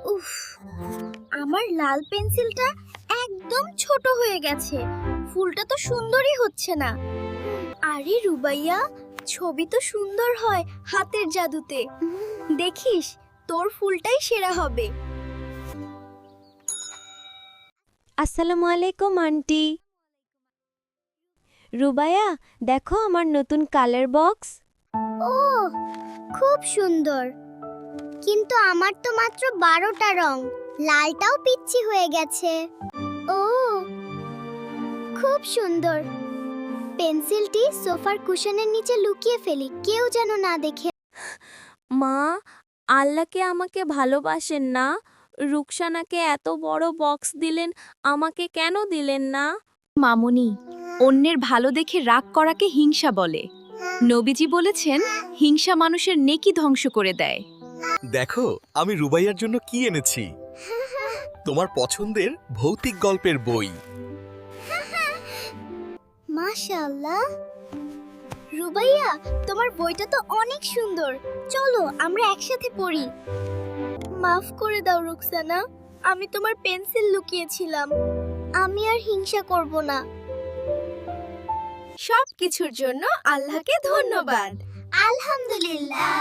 উফ, আমার লাল পেন্সিলটা একদম ছোট হয়ে গেছে। ফুলটা তো সুন্দরই হচ্ছে না। আরে রুবাইয়া, ছবি তো সুন্দর হয় হাতের জাদুতে। দেখিস, তোর ফুলটাই সেরা হবে। আসসালামু আলাইকুম আন্টি। রুবাইয়া, দেখো আমার নতুন কালার বক্স। ও, খুব সুন্দর। কিন্তু আমার তো মাত্র 12টা রং, লালটাও পিচ্ছি হয়ে গেছে। ও, খুব সুন্দর। পেন্সিলটি সোফার কুশনের নিচে লুকিয়ে ফেলি, কেউ যেন না দেখে। মা, আল্লাহকে আমাকে ভালোবাসেন না? রুকসানাকে এত বড় বক্স দিলেন, আমাকে কেন দিলেন না? মামুনি, অন্যের ভালো দেখে রাগ করাকে হিংসা বলে। নবীজি বলেছেন, হিংসা মানুষের নেকি ধ্বংস করে দেয়। দেখো আমি রুবাইয়ার জন্য কি এনেছি। তোমার পছন্দের ভৌতিক গল্পের বই। মাশাআল্লাহ, রুবাইয়া, তোমার বইটা তো অনেক সুন্দর। চলো আমরা একসাথে পড়ি। মাফ করে দাও রুকসানা, আমি তোমার পেন্সিল লুকিয়েছিলাম। আমি আর হিংসা করব না। সব কিছুর জন্য আল্লাহকে ধন্যবাদ। আলহামদুলিল্লাহ।